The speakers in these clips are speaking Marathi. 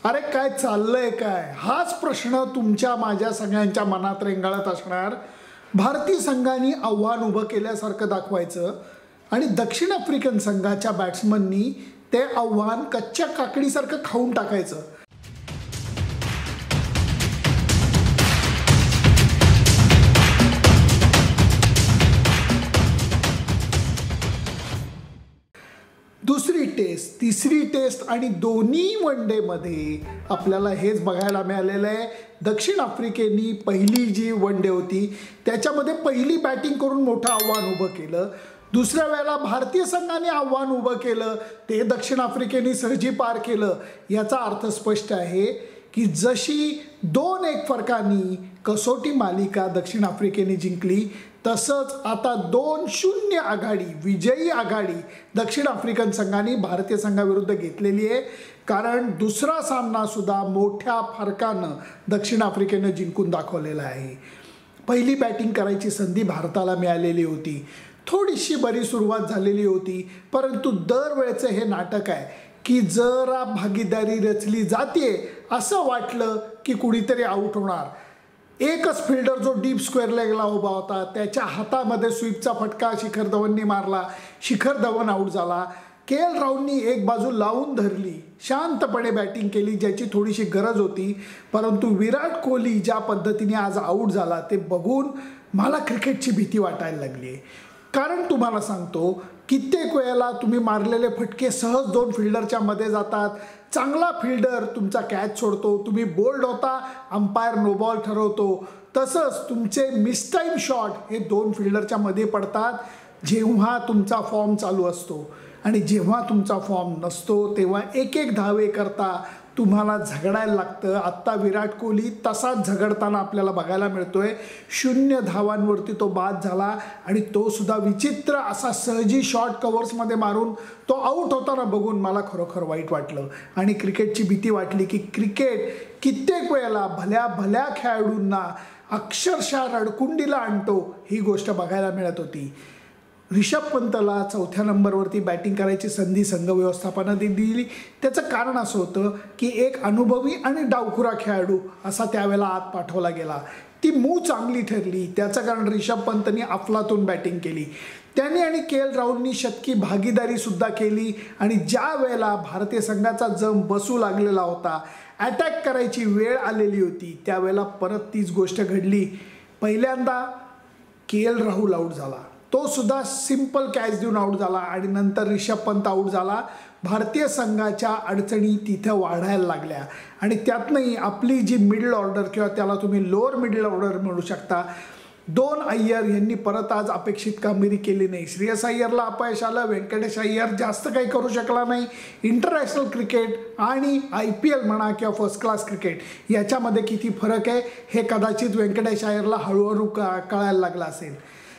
अरे काय चाललंय काय, हाच प्रश्न तुमच्या माझ्या सगळ्यांच्या मनात रेंगाळत असणार. भारतीय संघाने आव्हान उभं केल्यासारखं दाखवायचं आणि दक्षिण आफ्रिकन संघाच्या बॅट्समननी ते आव्हान कच्च्या काकडीसारखं खाऊन टाकायचं. दुसरी टेस्ट, तिसरी टेस्ट आणि दोन्ही वन डेमध्ये आपल्याला हेच बघायला मिळालेलं आहे. दक्षिण आफ्रिकेनी पहिली जी वन डे होती त्याच्यामध्ये पहिली बॅटिंग करून मोठं आव्हान उभं केलं. दुसऱ्या वेळेला भारतीय संघाने आव्हान उभं केलं, ते दक्षिण आफ्रिकेने सहजी पार केलं. याचा अर्थ स्पष्ट आहे की जशी 2-1 फरकाने कसोटी मालिका दक्षिण आफ्रिकेने जिंकली, तसंच आता 2-0 आघाडी, विजयी आघाडी दक्षिण आफ्रिकन संघाने भारतीय संघाविरुद्ध घेतलेली आहे. कारण दुसरा सामना सुद्धा मोठ्या फरकानं दक्षिण आफ्रिकेनं जिंकून दाखवलेला आहे. पहिली बॅटिंग करायची संधी भारताला मिळालेली होती. थोडीशी बरी सुरुवात झालेली होती, परंतु दरवेळेचं हे नाटक आहे की जरा भागीदारी रचली जाते असं वाटलं की कुणीतरी आऊट होणार. एकच फिल्डर जो डीप स्क्वेअर लेगला उभा होता, त्याच्या हातामध्ये स्वीपचा फटका शिखर धवननी मारला. शिखर धवन आऊट झाला. के.एल. राहुलनी एक बाजू लावून धरली, शांतपणे बॅटिंग केली, ज्याची थोडीशी गरज होती. परंतु विराट कोहली ज्या पद्धतीने आज आऊट झाला ते बघून मला क्रिकेटची भीती वाटायला लागली. कारण तुम्हाला सांगतो, कित्येक वेळेला तुम्ही मारलेले फटके सहज 2 फिल्डरच्या मध्ये जातात. चांगला फिल्डर तुमचा कॅच सोडतो, तुम्ही बोल्ड होता, अंपायर नो बॉल ठरवतो. तसंच तुमचे मिसटाईम शॉट हे 2 फिल्डरच्या मध्ये पडतात जेव्हा तुमचा फॉर्म चालू असतो. आणि जेव्हा तुमचा फॉर्म नसतो तेव्हा एक धावे करता तुम्हाला झगडायला लागतं. आत्ता विराट कोहली तसाच झगडताना आपल्याला बघायला मिळतोय. 0 धावांवरती तो बाद झाला आणि तो सुद्धा विचित्र असा सहजी शॉर्ट कव्हर्समध्ये मारून तो आऊट होताना बघून मला खरोखर वाईट वाटलं आणि क्रिकेटची भीती वाटली की क्रिकेट कित्येक वेळेला भल्या भल्या खेळाडूंना अक्षरशः रडकुंडीला आणतो, ही गोष्ट बघायला मिळत होती. ऋषभ पंतला 4थ्या नंबरवरती बॅटिंग करायची संधी संघ व्यवस्थापनाने दिली. त्याचं कारण असं होतं की एक अनुभवी आणि डावखुरा खेळाडू असा त्यावेळेला आत पाठवला गेला. ती मूव चांगली ठरली. त्याचं कारण ऋषभ पंतनी अफलातून बॅटिंग केली. त्याने आणि के.एल. राहुलनी शतकी भागीदारीसुद्धा केली. आणि ज्या वेळेला भारतीय संघाचा जम बसू लागलेला होता, अटॅक करायची वेळ आलेली होती, त्यावेळेला परत तीच गोष्ट घडली. पहिल्यांदा के.एल. राहुल आऊट झाला, तो सुद्धा सिंपल कॅच देऊन आऊट झाला आणि नंतर ऋषभ पंत आऊट झाला. भारतीय संघाच्या अडचणी तिथं वाढायला लागल्या आणि त्यातनंही आपली जी मिडल ऑर्डर किंवा त्याला तुम्ही लोअर मिडल ऑर्डर म्हणू शकता, 2 अय्यर यांनी परत आज अपेक्षित कामगिरी केली नाही. श्रेयस अय्यरला अपयश आलं. व्यंकटेश अय्यर जास्त काही करू शकला नाही. इंटरनॅशनल क्रिकेट आणि IPL म्हणा किंवा फर्स्ट क्लास क्रिकेट याच्यामध्ये किती फरक आहे हे कदाचित व्यंकटेश अय्यरला हळूहळू कळायला लागलं असेल.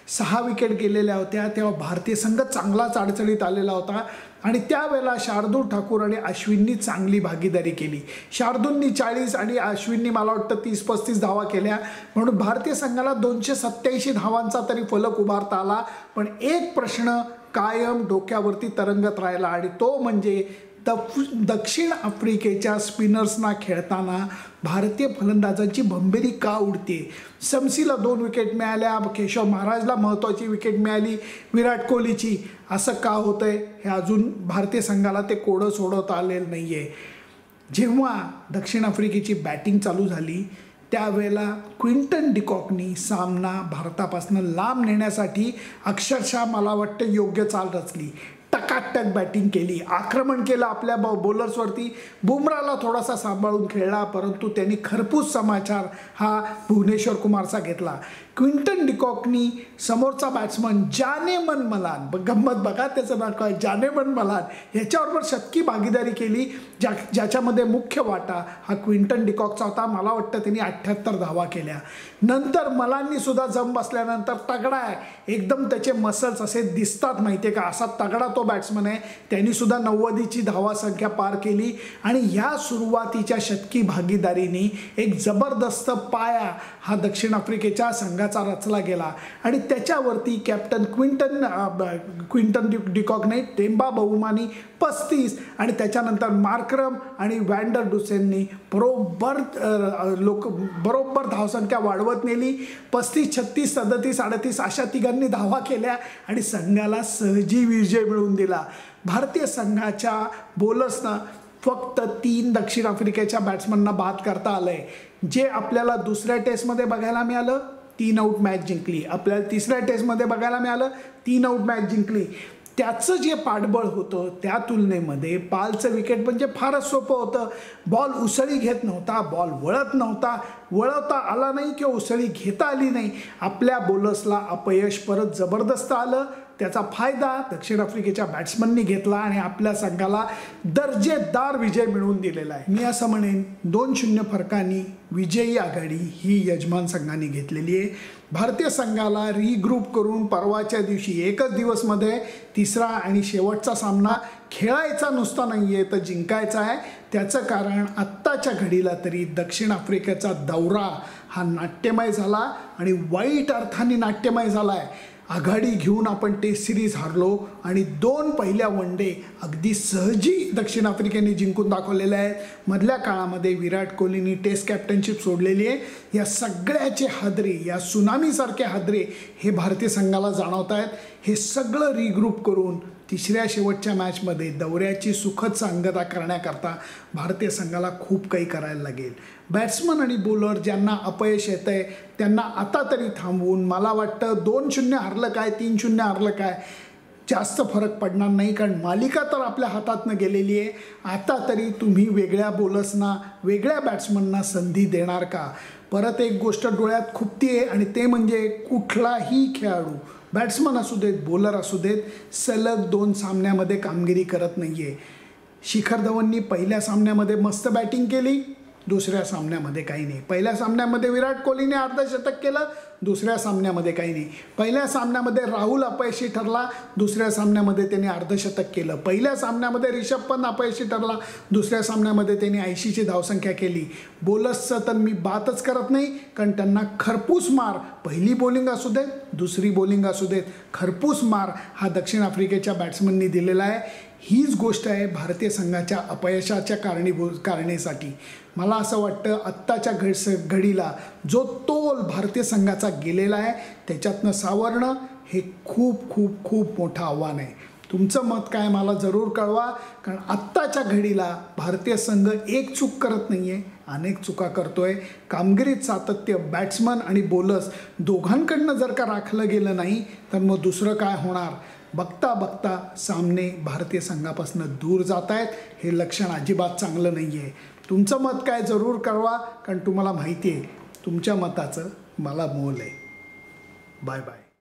6 विकेट गेलेल्या होत्या तेव्हा भारतीय संघ चांगलाच अडचणीत आलेला होता आणि त्यावेळेला शार्दूल ठाकूर आणि अश्विननी चांगली भागीदारी केली. शार्दूलनी 40 आणि अश्विननी मला वाटतं 30-35 धावा केल्या, म्हणून भारतीय संघाला 287 धावांचा तरी फलक उभारता आला. पण एक प्रश्न कायम डोक्यावरती तरंगत राहिला आणि तो म्हणजे दक्षिण आफ्रिकेच्या स्पिनर्सना खेळताना भारतीय फलंदाजांची भंबेरी का उडते. शमसीला 2 विकेट मिळाल्या, केशव महाराजला महत्त्वाची विकेट मिळाली, विराट कोहलीची. असं का होतंय हे अजून भारतीय संघाला ते कोडं सोडवता आलेलं नाही आहे. जेव्हा दक्षिण आफ्रिकेची बॅटिंग चालू झाली त्यावेळेला क्विंटन डिकॉकनी सामना भारतापासून लांब नेण्यासाठी अक्षरशः मला वाटतं योग्य चाल रचली. टकाटक बॅटिंग केली, आक्रमण केलं आपल्या बॉलर्सवरती. बुमराला थोडासा सांभाळून खेळला, परंतु त्यांनी खरपूस समाचार हा भुवनेश्वर कुमारचा घेतला. क्विंटन डिकॉकनी समोरचा बॅट्समन जानेमन मलान, गंमत बघा त्याचं नाव काय, जानेमन मलान, ह्याच्याबरोबर शतकी भागीदारी केली, ज्याच्यामध्ये मुख्य वाटा हा क्विंटन डिकॉकचा होता. मला वाटतं त्यांनी 78 धावा केल्या. नंतर मलांनी सुद्धा जम बसल्यानंतर तगडा आहे एकदम, त्याचे मसल्स असे दिसतात माहिती आहे का, असा तगडा तो बॅट्समन आहे, त्यांनी सुद्धा 90ची धावा संख्या पार केली आणि ह्या सुरुवातीच्या शतकी भागीदारीने एक जबरदस्त पाया हा दक्षिण आफ्रिकेच्या संघाचा रचला गेला आणि त्याच्यावरती कॅप्टन क्विंटन डिकॉक नाही, टेम्बा बहुमानी 35 आणि त्याच्यानंतर मार्क्रम आणि वॅन्डर डुसेननी बरोबर धावसंख्या वाढवत नेली. 35, 36, 37, 38 अशा तिघांनी धावा केल्या आणि संघाला सहजी विजय मिळवून दिला. भारतीय संघाच्या बॉलर्सना फक्त 3 दक्षिण आफ्रिकेच्या बॅट्समनना बाद करता आलंय. जे आपल्याला दुसऱ्या टेस्टमध्ये बघायला मिळालं 3 आऊट मॅच जिंकली, आपल्याला तिसऱ्या टेस्टमध्ये बघायला मिळालं 3 आऊट मॅच जिंकली. त्याचं जे पाठबळ होतं त्या तुलनेमध्ये पालचं विकेट म्हणजे फारच सोपं होतं. बॉल उसळी घेत नव्हता, बॉल वळत नव्हता, वळवता आला नाही किंवा उसळी घेता आली नाही. आपल्या बॉलर्सला अपयश परत जबरदस्त आलं. त्याचा फायदा दक्षिण आफ्रिकेच्या बॅट्समननी घेतला आणि आपल्या संघाला दर्जेदार विजय मिळवून दिलेला आहे. मी असं म्हणेन 2-0 फरकाने विजयी आघाडी ही यजमान संघाने घेतलेली आहे. भारतीय संघाला रिग्रुप करून परवाच्या दिवशी एकच दिवसमध्ये तिसरा आणि शेवटचा सामना खेळायचा नुसता नाही आहे तर जिंकायचा आहे. त्याचं कारण आत्ताच्या घडीला तरी दक्षिण आफ्रिकेचा दौरा हा नाट्यमय झाला आणि वाईट अर्थाने नाट्यमय झाला आहे. आघाडी घेऊन आपण टेस्ट सिरीज हारलो आणि 2 पहिल्या वन डे अगदी सहजी दक्षिण आफ्रिकेने जिंकून दाखवलेले आहे. मधल्या काळामध्ये विराट कोहलीनी टेस्ट कॅप्टनशिप सोडलेली आहे. या सगळ्याचे हादरे, या सुनामीसारखे हादरे हे भारतीय संघाला जाणवत आहेत. हे सगळं रिग्रुप करून तिसऱ्या शेवटच्या मॅचमध्ये दौऱ्याची सुखद सांगता करण्याकरता भारतीय संघाला खूप काही करायला लागेल. बॅट्समन आणि बॉलर ज्यांना अपयश येतं आहे त्यांना आता तरी थांबवून मला वाटतं 2-0 हारलं काय 3-0 हारलं काय जास्त फरक पडणार नाही, कारण मालिका तर आपल्या हातातनं गेलेली आहे. आता तरी तुम्ही वेगळ्या बॉलर्सना, वेगळ्या बॅट्समनना संधी देणार का? परत एक गोष्ट डोळ्यात खुपती आहे आणि ते म्हणजे कुठलाही खेळाडू, बॅट्समन असू देत, बॉलर असू देत, सलग 2 सामन्यामध्ये कामगिरी करत नाही आहे. शिखर धवननी पहिल्या सामन्यामध्ये मस्त बॅटिंग केली, दुसऱ्या सामन्यामध्ये काही नाही. पहिल्या सामन्यामध्ये विराट कोहलीने अर्धशतक केलं, दुसऱ्या सामन्यामध्ये काही नाही. पहिल्या सामन्यामध्ये राहुल अपयशी ठरला, दुसऱ्या सामन्यामध्ये त्याने अर्धशतक केलं. पहिल्या सामन्यामध्ये रिषभ पंत अपयशी ठरला, दुसऱ्या सामन्यामध्ये त्याने 80ची धावसंख्या केली. बॉलर्सचं तर मी बातच करत नाही, कारण त्यांना खरपूस मार, पहिली बॉलिंग असू देत, दुसरी बॉलिंग असू देत, खरपूस मार हा दक्षिण आफ्रिकेच्या बॅट्समननी दिलेला आहे. हीच गोष्ट आहे भारतीय संघाच्या अपयशाच्या कारणेसाठी. मला असं वाटतं आत्ताच्या घडीला जो तोल भारतीय संघाचा गेलेला आहे त्याच्यातनं सावरणं हे खूप खूप खूप मोठं आव्हान आहे. तुमचं मत काय मला जरूर कळवा, कारण आत्ताच्या घडीला भारतीय संघ एक चूक करत नाही आहे, अनेक चुका करतोय. कामगिरीत सातत्य बॅट्समन आणि बॉलर्स दोघांकडनं जर का राखलं गेलं नाही तर मग दुसरं काय होणार? बघता बघता सामने भारतीय संघापासून दूर जात आहेत. हे लक्षण अजिबात चांगलं नाही आहे. तुमचं मत काय जरूर कळवा, कारण तुम्हाला माहिती आहे तुमच्या मताचं मला मोल आहे. Bye bye.